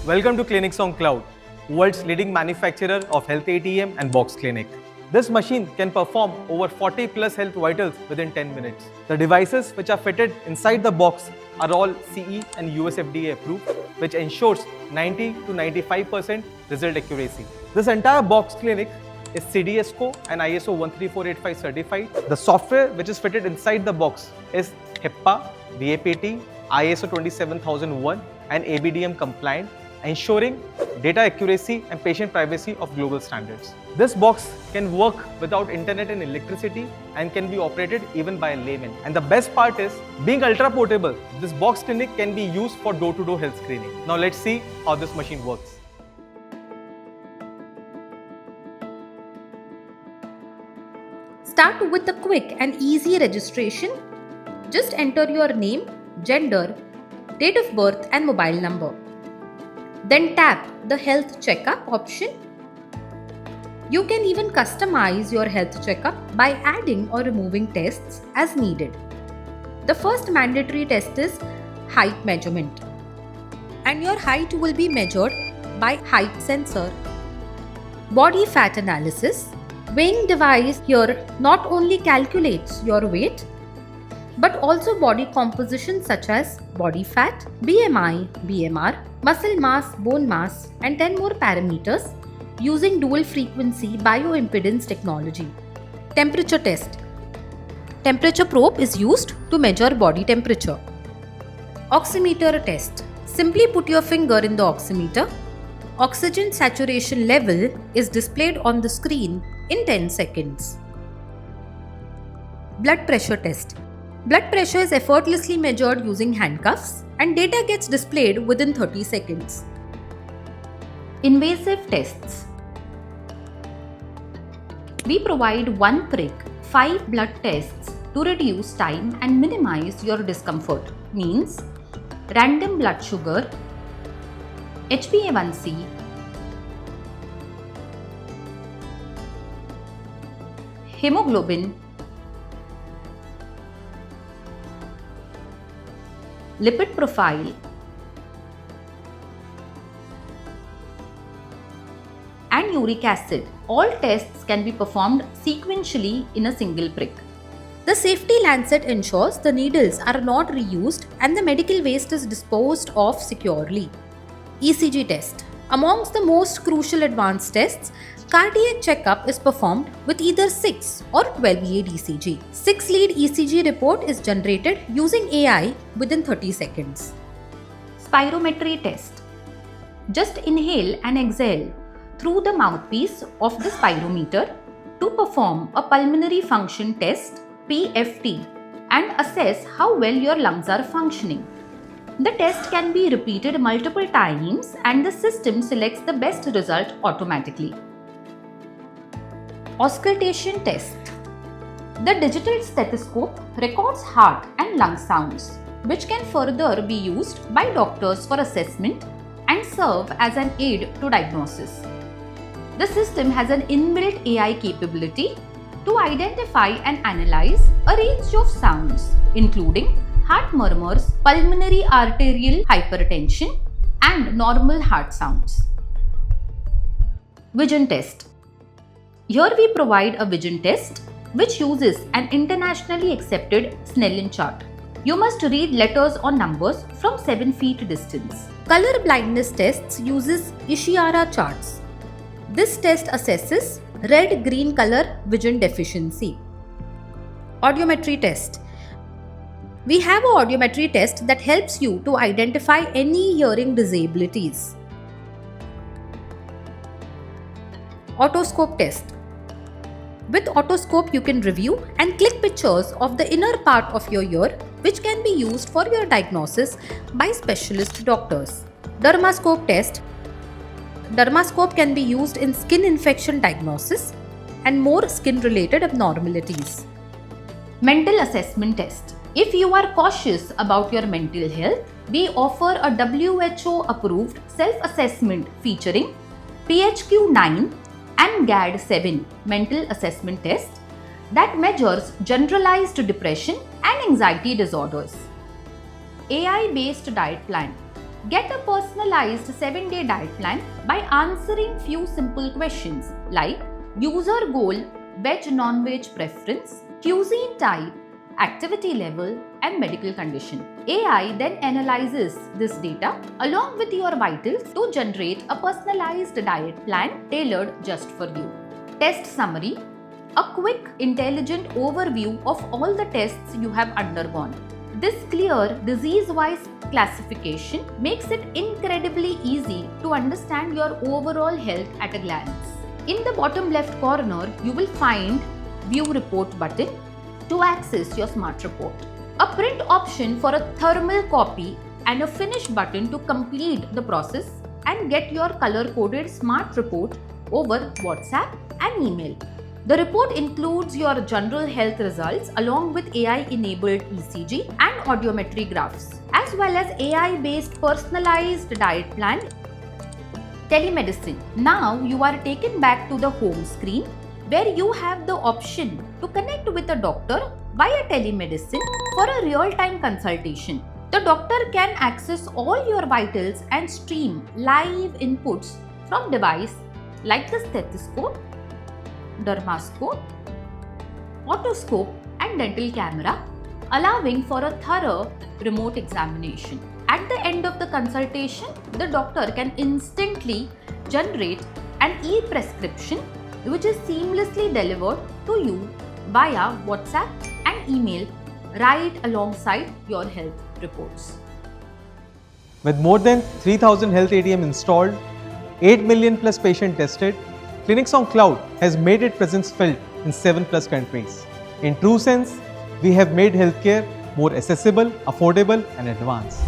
Welcome to Clinics on Cloud, world's leading manufacturer of health ATM and box clinic. This machine can perform over 40 plus health vitals within 10 minutes. The devices which are fitted inside the box are all CE and US FDA approved, which ensures 90 to 95% result accuracy. This entire box clinic is CDSCO and ISO 13485 certified. The software which is fitted inside the box is HIPAA, VAPT, ISO 27001 and ABDM compliant, ensuring data accuracy and patient privacy of global standards. This box can work without internet and electricity and can be operated even by a layman. And the best part is, being ultra portable, this box clinic can be used for door-to-door health screening. Now let's see how this machine works. Start with a quick and easy registration. Just enter your name, gender, date of birth and mobile number. Then tap the health checkup option. You can even customize your health checkup by adding or removing tests as needed. The first mandatory test is height measurement. And your height will be measured by height sensor. Body fat analysis. Weighing device here not only calculates your weight, but also body composition such as body fat, BMI, BMR, muscle mass, bone mass, and 10 more parameters using dual frequency bioimpedance technology. Temperature test. Temperature probe is used to measure body temperature. Oximeter test. Simply put your finger in the oximeter. Oxygen saturation level is displayed on the screen in 10 seconds. Blood pressure test. Blood pressure is effortlessly measured using handcuffs and data gets displayed within 30 seconds. Invasive tests. We provide 1 prick, 5 blood tests to reduce time and minimize your discomfort. Means random blood sugar, HbA1c, hemoglobin, lipid profile, and uric acid. All tests can be performed sequentially in a single prick. The safety lancet ensures the needles are not reused and the medical waste is disposed of securely. ECG test. Amongst the most crucial advanced tests, cardiac checkup is performed with either 6 or 12-lead ECG. 6-lead ECG report is generated using AI within 30 seconds. Spirometry test. Just inhale and exhale through the mouthpiece of the spirometer to perform a pulmonary function test (PFT) and assess how well your lungs are functioning. The test can be repeated multiple times and the system selects the best result automatically. Auscultation test. The digital stethoscope records heart and lung sounds, which can further be used by doctors for assessment and serve as an aid to diagnosis. The system has an inbuilt AI capability to identify and analyze a range of sounds, including heart murmurs, pulmonary arterial hypertension, and normal heart sounds. Vision test. Here we provide a vision test which uses an internationally accepted Snellen chart. You must read letters or numbers from 7 feet distance. Color blindness tests uses Ishihara charts. This test assesses red-green color vision deficiency. Audiometry test. We have an audiometry test that helps you to identify any hearing disabilities. Otoscope test. With otoscope, you can review and click pictures of the inner part of your ear, which can be used for your diagnosis by specialist doctors. Dermascope test. Dermascope can be used in skin infection diagnosis and more skin-related abnormalities. Mental assessment test. If you are cautious about your mental health, we offer a WHO-approved self-assessment featuring PHQ-9 and GAD-7 mental assessment test that measures generalized depression and anxiety disorders. AI-based diet plan. Get a personalized 7-day diet plan by answering few simple questions like user goal, veg non-veg preference, cuisine type, activity level, and medical condition. AI then analyzes this data along with your vitals to generate a personalized diet plan tailored just for you. Test summary: a quick, intelligent overview of all the tests you have undergone. This clear, disease-wise classification makes it incredibly easy to understand your overall health at a glance. In the bottom left corner, you will find View Report button to access your smart report, a print option for a thermal copy, and a finish button to complete the process and get your color-coded smart report over WhatsApp and email. The report includes your general health results along with AI-enabled ECG and audiometry graphs, as well as AI-based personalized diet plan. Telemedicine. Now you are taken back to the home screen where you have the option to connect with a doctor via telemedicine for a real-time consultation. The doctor can access all your vitals and stream live inputs from device like the stethoscope, dermoscope, otoscope, and dental camera, allowing for a thorough remote examination. At the end of the consultation, the doctor can instantly generate an e-prescription which is seamlessly delivered to you via WhatsApp and email right alongside your health reports. With more than 3,000 Health ATM installed, 8 million plus patient tested, Clinics on Cloud has made its presence felt in 7+ countries. In true sense, we have made healthcare more accessible, affordable, and advanced.